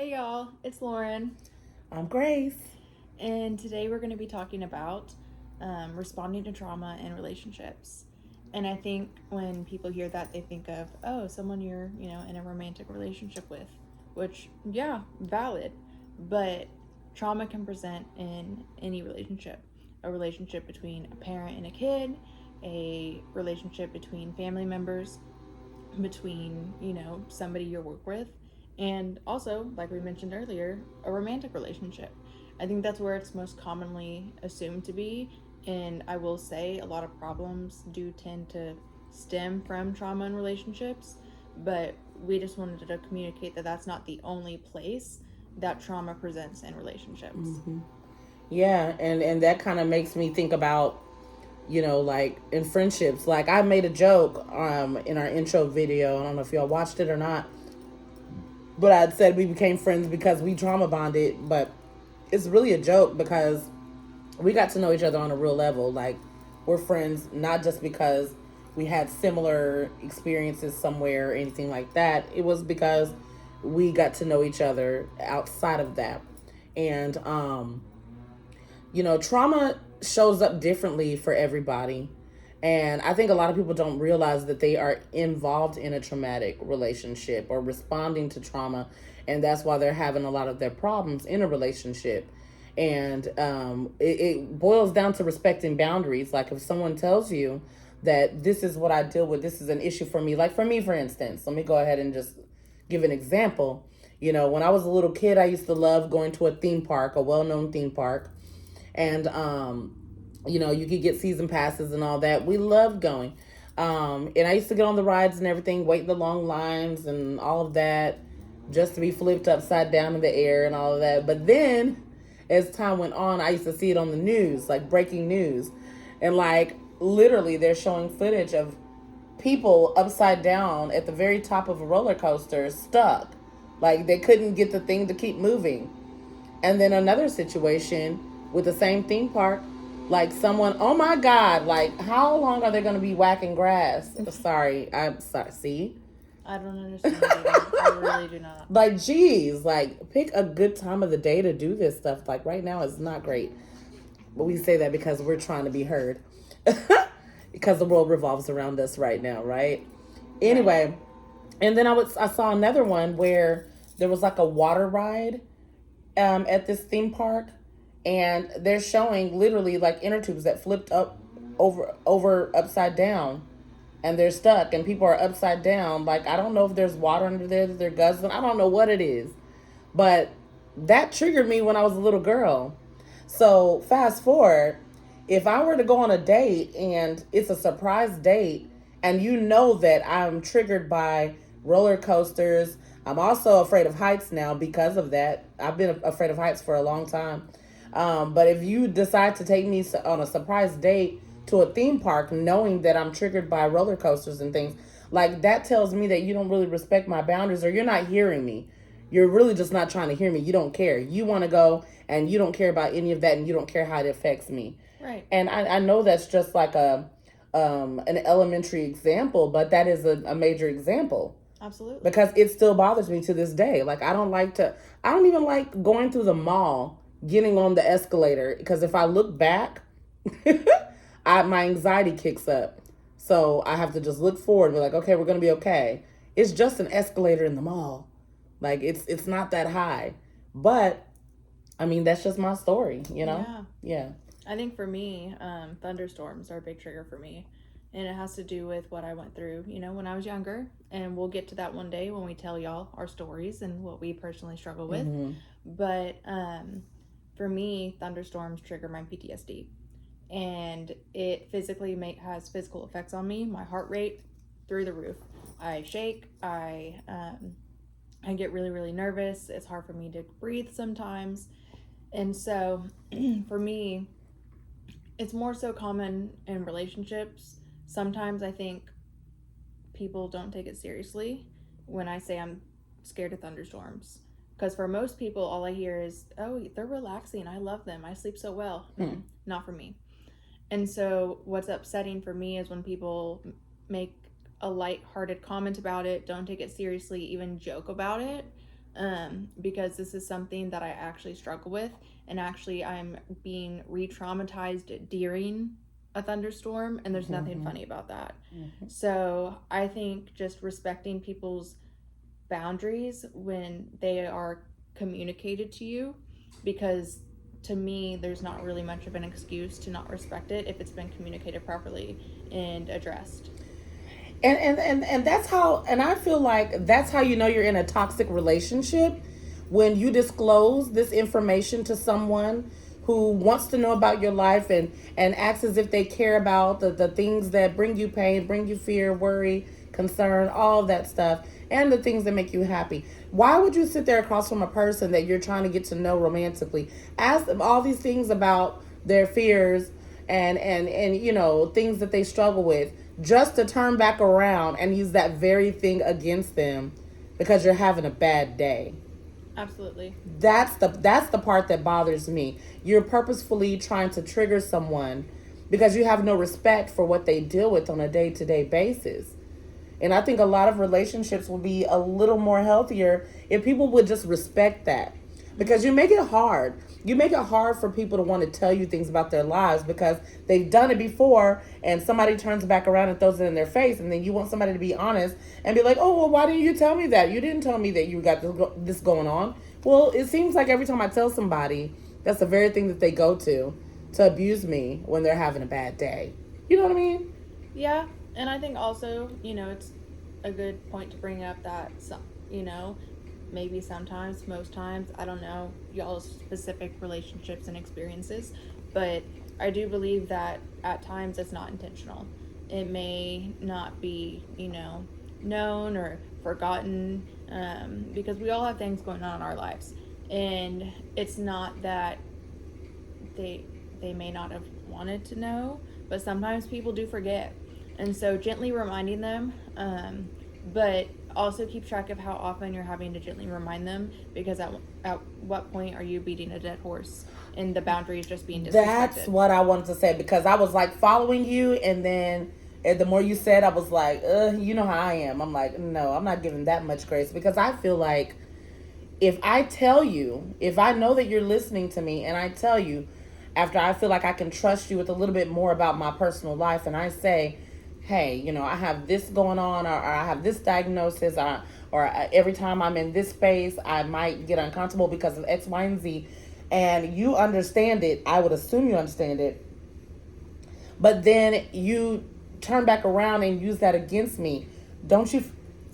Hey y'all, it's Lauren, I'm Grace. and today we're going to be talking about responding to trauma in relationships. And I think when people hear that, they think of, oh, someone you're, in a romantic relationship with, which, yeah, valid. But trauma can present in any relationship, a relationship between a parent and a kid, a relationship between family members, between, somebody you work with, and also, like we mentioned earlier, a romantic relationship. I think that's where it's most commonly assumed to be. And I will say a lot of problems do tend to stem from trauma in relationships, but we just wanted to communicate that that's not the only place that trauma presents in relationships. Yeah, and that kind of makes me think about, like in friendships. Like I made a joke in our intro video. I don't know if y'all watched it or not, but I said we became friends because we trauma bonded, but it's really a joke because we got to know each other on a real level. Like we're friends not just because we had similar experiences somewhere or anything like that. It was because we got to know each other outside of that. And trauma shows up differently for everybody. And I think a lot of people don't realize that they are involved in a traumatic relationship or responding to trauma. And that's why they're having a lot of their problems in a relationship. And it boils down to respecting boundaries. Like if someone tells you that this is what I deal with, this is an issue for me. Like for me, for instance, let me go ahead and just give an example. When I was a little kid, I used to love going to a theme park, a well known theme park, and you could get season passes and all that. We loved going. And I used to get on the rides and everything, wait in the long lines and all of that, just to be flipped upside down in the air and all of that. But then, as time went on, I used to see it on the news, like breaking news, and like literally, they're showing footage of people upside down at the very top of a roller coaster, stuck, like they couldn't get the thing to keep moving. And then another situation with the same theme park, like someone, oh my God, like how long are they going to be whacking grass? Sorry, I'm sorry. See? I don't understand it either. I really do not. Like, geez, like pick a good time of the day to do this stuff. Like right now is not great. But we say that because we're trying to be heard. Because the world revolves around us right now, right? Right. Anyway, and then I saw another one where there was like a water ride at this theme park, and they're showing literally like inner tubes that flipped up over upside down, and they're stuck, and people are upside down. Like I don't know if there's water under there that they're guzzling. I don't know what it is, but that triggered me when I was a little girl. So fast forward, if I were to go on a date and it's a surprise date, and you know that I'm triggered by roller coasters, I'm also afraid of heights now because of that. I've been afraid of heights for a long time. But if you decide to take me on a surprise date to a theme park, knowing that I'm triggered by roller coasters and things, like that tells me that you don't really respect my boundaries or you're not hearing me. You're really just not trying to hear me. You don't care. You want to go and you don't care about any of that and you don't care how it affects me. Right. And I know that's just like an elementary example, but that is a major example Absolutely. because it still bothers me to this day. Like I don't even like going through the mall, getting on the escalator because if I look back, my anxiety kicks up. So I have to just look forward and be like, okay, we're gonna be okay. It's just an escalator in the mall. Like it's not that high. But I mean that's just my story, you know? Yeah. Yeah. I think for me, thunderstorms are a big trigger for me. And it has to do with what I went through, when I was younger. And we'll get to that one day when we tell y'all our stories and what we personally struggle with. Mm-hmm. But for me, thunderstorms trigger my PTSD. And it has physical effects on me. My heart rate through the roof. I shake. I get really, really nervous. It's hard for me to breathe sometimes. And so for me, it's more so common in relationships. Sometimes I think people don't take it seriously when I say I'm scared of thunderstorms. Because for most people, all I hear is, oh, they're relaxing. I love them. I sleep so well. Not for me. And so what's upsetting for me is when people make a light-hearted comment about it, don't take it seriously, even joke about it. because this is something that I actually struggle with, and actually I'm being re-traumatized during a thunderstorm, and there's nothing funny about that. So I think just respecting people's boundaries when they are communicated to you, because to me there's not really much of an excuse to not respect it if it's been communicated properly and addressed. And that's how, and I feel like that's how you know you're in a toxic relationship, when you disclose this information to someone who wants to know about your life and acts as if they care about the things that bring you pain, bring you fear, worry, concern, all of that stuff, and the things that make you happy. Why would you sit there across from a person that you're trying to get to know romantically, ask them all these things about their fears and you know, things that they struggle with, just to turn back around and use that very thing against them because you're having a bad day? Absolutely. That's the part that bothers me. You're purposefully trying to trigger someone because you have no respect for what they deal with on a day-to-day basis. And I think a lot of relationships will be a little more healthier if people would just respect that. Because you make it hard. You make it hard for people to want to tell you things about their lives because they've done it before, and somebody turns back around and throws it in their face, and then you want somebody to be honest and be like, oh, well, why didn't you tell me that? You didn't tell me that you got this going on. Well, it seems like every time I tell somebody, that's the very thing that they go to abuse me when they're having a bad day. You know what I mean? Yeah, and I think also, it's a good point to bring up that some, maybe sometimes, most times, I don't know y'all's specific relationships and experiences, but I do believe that at times it's not intentional. It may not be, known or forgotten, because we all have things going on in our lives, and it's not that they may not have wanted to know, but sometimes people do forget, and so gently reminding them, but also keep track of how often you're having to gently remind them, because at what point are you beating a dead horse and the boundary is just being disrespected? That's what I wanted to say, because I was like following you, and then the more you said, I was like, you know how I am. I'm like, no, I'm not giving that much grace, because I feel like if I tell you, if I know that you're listening to me and I tell you after I feel like I can trust you with a little bit more about my personal life, and I say, hey, I have this going on, or I have this diagnosis, or every time I'm in this space, I might get uncomfortable because of X, Y, and Z, and you understand it, I would assume you understand it, but then you turn back around and use that against me. Don't you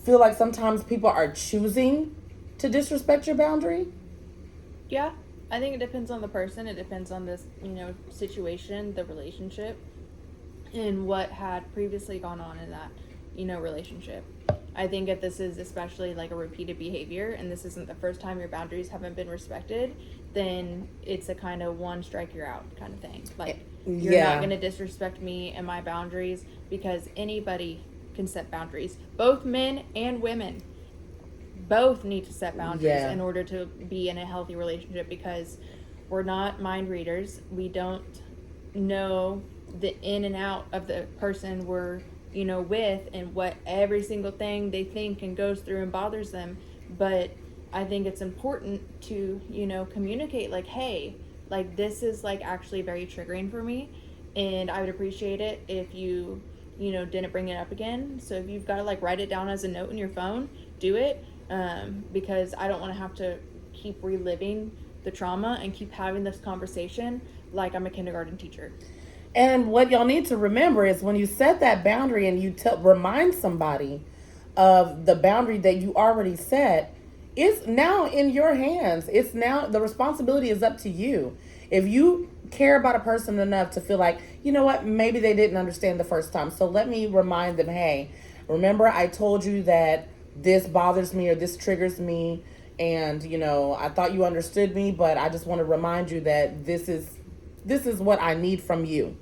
feel like sometimes people are choosing to disrespect your boundary? Yeah, I think it depends on the person. It depends on this, situation, the relationship, and what had previously gone on in that, relationship. I think if this is especially like a repeated behavior and this isn't the first time your boundaries haven't been respected, then it's a kind of one strike you're out kind of thing. Like, you're not going to disrespect me and my boundaries, because anybody can set boundaries. Both men and women both need to set boundaries in order to be in a healthy relationship, because we're not mind readers. We don't know the in and out of the person we're with, and what every single thing they think and goes through and bothers them. But I think it's important to communicate, like, hey, like, this is like actually very triggering for me, and I would appreciate it if you didn't bring it up again. So if you've got to like write it down as a note in your phone, do it, because I don't want to have to keep reliving the trauma and keep having this conversation like I'm a kindergarten teacher. And what y'all need to remember is when you set that boundary and you remind somebody of the boundary that you already set, it's now in your hands. It's now, the responsibility is up to you. If you care about a person enough to feel like, you know what, maybe they didn't understand the first time, so let me remind them, hey, remember I told you that this bothers me or this triggers me, and I thought you understood me, but I just want to remind you that this is what I need from you.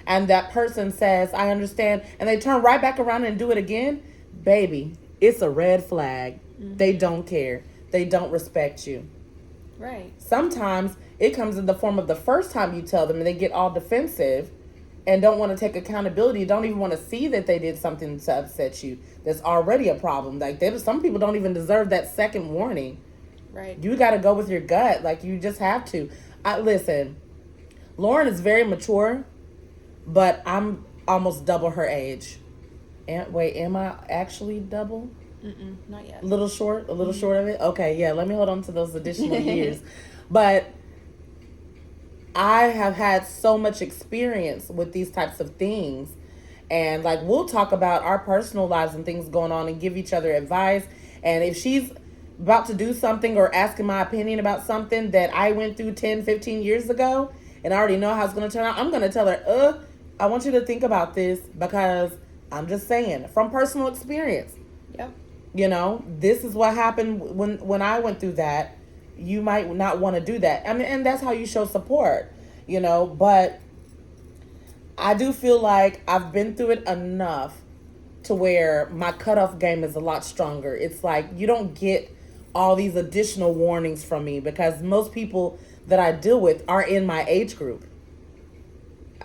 And that person says, I understand, and they turn right back around and do it again, baby, it's a red flag. Mm-hmm. They don't care. They don't respect you. Right. Sometimes it comes in the form of the first time you tell them and they get all defensive and don't want to take accountability, don't even want to see that they did something to upset you. That's already a problem. Like, some people don't even deserve that second warning. Right. You got to go with your gut. Like, you just have to. Listen, Lauren is very mature, but I'm almost double her age. And wait, am I actually double? Not yet. A little short of it. Okay, yeah. Let me hold on to those additional years. But I have had so much experience with these types of things, and like, we'll talk about our personal lives and things going on and give each other advice. And if she's about to do something or asking my opinion about something that I went through 10, 15 years ago, and I already know how it's going to turn out, I'm going to tell her, I want you to think about this, because I'm just saying from personal experience. Yep. You know, this is what happened when I went through that. You might not want to do that. I mean, and that's how you show support, you know, but I do feel like I've been through it enough to where my cutoff game is a lot stronger. It's like you don't get all these additional warnings from me, because most people that I deal with are in my age group.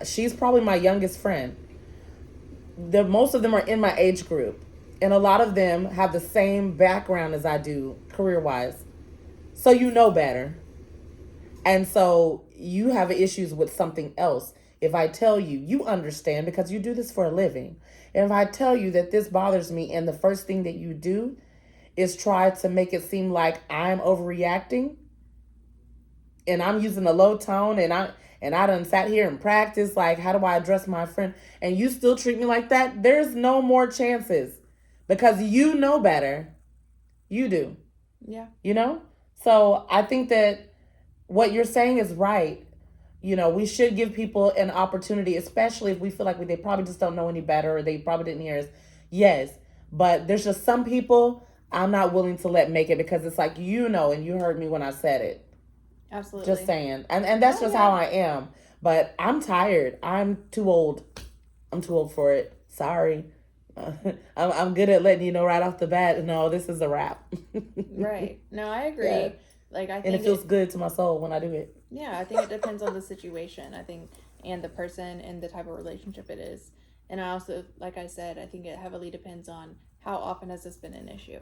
She's probably my youngest friend. Most of them are in my age group, and a lot of them have the same background as I do career-wise. So you know better. And so you have issues with something else. If I tell you, you understand because you do this for a living. And if I tell you that this bothers me, and the first thing that you do is try to make it seem like I'm overreacting and I'm using a low tone, and I done sat here and practiced, like, how do I address my friend, and you still treat me like that, there's no more chances, because you know better. You do. Yeah. You know? So I think that what you're saying is right. You know, we should give people an opportunity, especially if we feel like they probably just don't know any better, or they probably didn't hear us. Yes. But there's just some people I'm not willing to let make it, because it's like, you know, and you heard me when I said it. Absolutely. Just saying. And that's just how I am. But I'm tired. I'm too old. I'm too old for it. Sorry. I'm good at letting you know right off the bat, no, this is a wrap. Right. No, I agree. Yeah. Like, I think And it feels good to my soul when I do it. Yeah, I think it depends on the situation. I think, and the person and the type of relationship it is. And I also, like I said, I think it heavily depends on how often has this been an issue,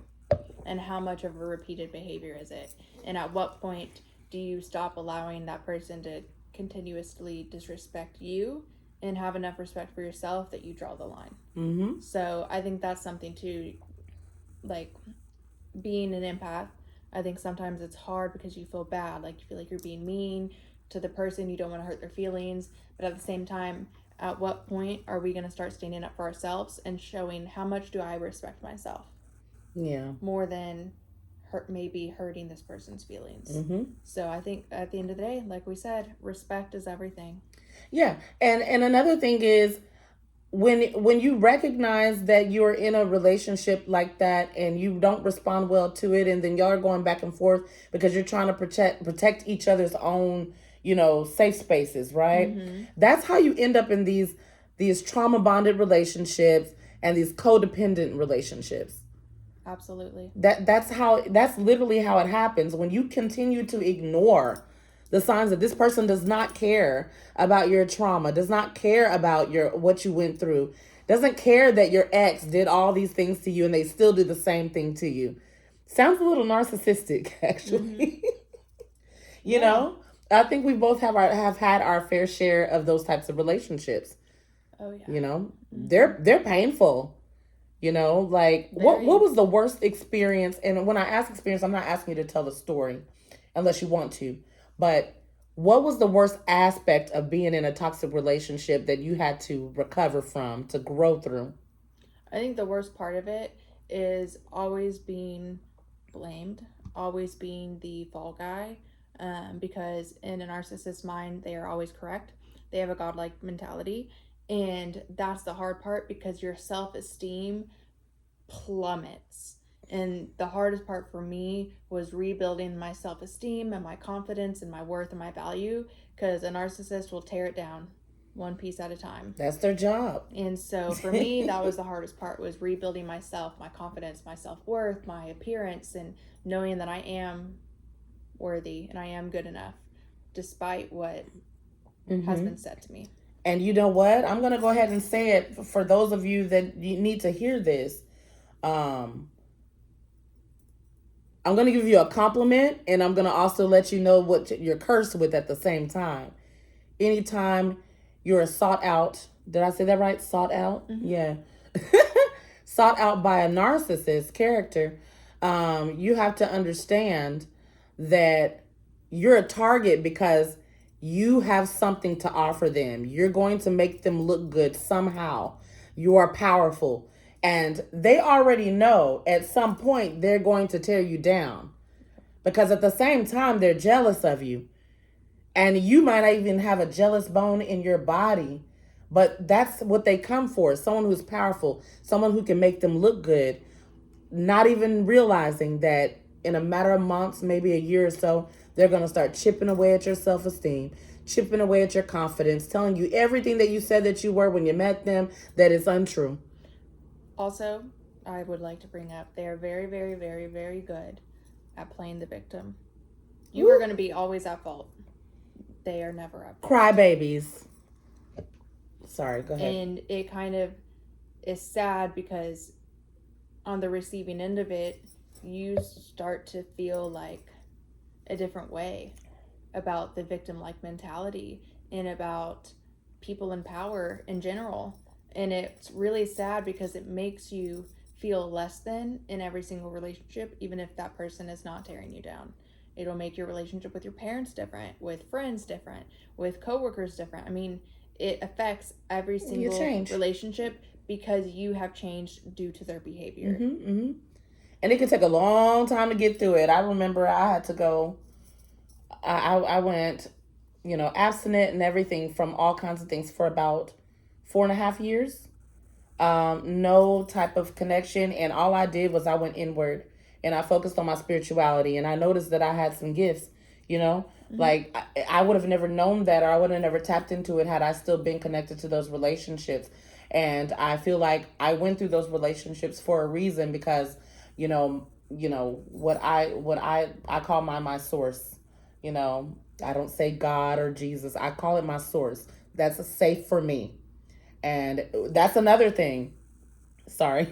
and how much of a repeated behavior is it, and at what point do you stop allowing that person to continuously disrespect you and have enough respect for yourself that you draw the line. Mm-hmm. So I think that's something too, like, being an empath, I think sometimes it's hard because you feel bad, like you feel like you're being mean to the person, you don't want to hurt their feelings, but at the same time, at what point are we going to start standing up for ourselves and showing how much do I respect myself? Yeah. More than maybe hurting this person's feelings. Mm-hmm. So I think at the end of the day, like we said, respect is everything. Yeah. And another thing is, when you recognize that you're in a relationship like that and you don't respond well to it, and then y'all are going back and forth because you're trying to protect each other's own, safe spaces, right? Mm-hmm. That's how you end up in these trauma bonded relationships and these codependent relationships. Absolutely. That's literally how it happens when you continue to ignore the signs that this person does not care about your trauma, does not care about what you went through, doesn't care that your ex did all these things to you and they still do the same thing to you. Sounds a little narcissistic, actually. Mm-hmm. You know, I think we both have had our fair share of those types of relationships. Oh yeah. Mm-hmm. They're painful. Like what was the worst experience? And when I ask experience, I'm not asking you to tell the story unless you want to. But what was the worst aspect of being in a toxic relationship that you had to recover from, to grow through? I think the worst part of it is always being blamed, always being the fall guy, because in a narcissist's mind, they are always correct. They have a godlike mentality. And that's the hard part, because your self-esteem plummets. And the hardest part for me was rebuilding my self-esteem and my confidence and my worth and my value, because a narcissist will tear it down one piece at a time. That's their job. And so for me, that was the hardest part, was rebuilding myself, my confidence, my self-worth, my appearance, and knowing that I am worthy and I am good enough despite what has been said to me. And you know what? I'm going to go ahead and say it for those of you that need to hear this. I'm going to give you a compliment, and I'm going to also let you know what you're cursed with at the same time. Anytime you're sought out, did I say that right? Sought out? Mm-hmm. Yeah. Sought out by a narcissist character, you have to understand that you're a target because you have something to offer them. You're going to make them look good somehow. You are powerful. And they already know at some point they're going to tear you down because at the same time they're jealous of you. And you might not even have a jealous bone in your body, but that's what they come for, someone who's powerful, someone who can make them look good, not even realizing that in a matter of months, maybe a year or so, they're going to start chipping away at your self-esteem, chipping away at your confidence, telling you everything that you said that you were when you met them that is untrue. Also, I would like to bring up they are very, very, very, very good at playing the victim. You are going to be always at fault. They are never at fault. Crybabies. Sorry, go ahead. And it kind of is sad because on the receiving end of it, you start to feel like a different way about the victim-like mentality and about people in power in general. And it's really sad because it makes you feel less than in every single relationship, even if that person is not tearing you down. It'll make your relationship with your parents different, with friends different, with coworkers different. I mean, it affects every single relationship because you have changed due to their behavior. Mm-hmm, mm-hmm. And it can take a long time to get through it. I remember I had to go, I went, abstinent and everything from all kinds of things for about 4.5 years. No type of connection. And all I did was I went inward and I focused on my spirituality. And I noticed that I had some gifts, mm-hmm. Like I would have never known that, or I would have never tapped into it had I still been connected to those relationships. And I feel like I went through those relationships for a reason because, what I call my source. I don't say God or Jesus. I call it my source. That's safe for me. And that's another thing. Sorry.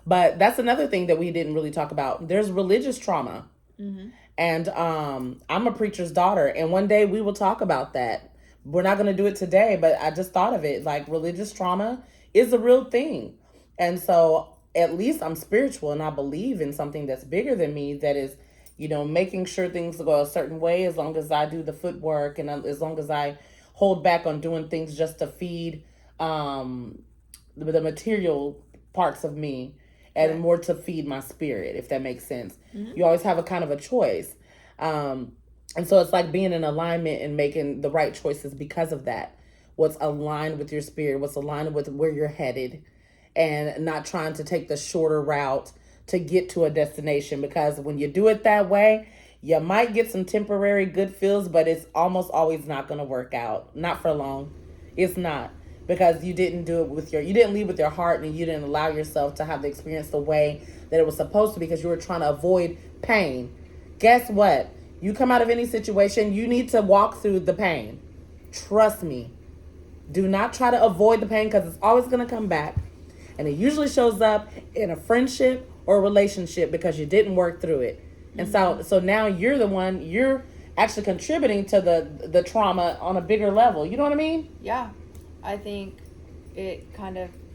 But that's another thing that we didn't really talk about. There's religious trauma. Mm-hmm. And I'm a preacher's daughter. And one day we will talk about that. We're not going to do it today, but I just thought of it. Like, religious trauma is a real thing. And so at least I'm spiritual and I believe in something that's bigger than me that is, making sure things go a certain way as long as I do the footwork and as long as I hold back on doing things just to feed the material parts of me and right. More to feed my spirit, if that makes sense. Mm-hmm. You always have a kind of a choice. And so it's like being in alignment and making the right choices because of that. What's aligned with your spirit, what's aligned with where you're headed, and not trying to take the shorter route to get to a destination, because when you do it that way, you might get some temporary good feels, but it's almost always not going to work out. Not for long. It's not. Because you didn't do it you didn't lead with your heart, and you didn't allow yourself to have the experience the way that it was supposed to, because you were trying to avoid pain. Guess what? You come out of any situation, you need to walk through the pain. Trust me. Do not try to avoid the pain, because it's always going to come back. And it usually shows up in a friendship or a relationship because you didn't work through it. And so now you're actually contributing to the trauma on a bigger level. You know what I mean? Yeah. I think it kind of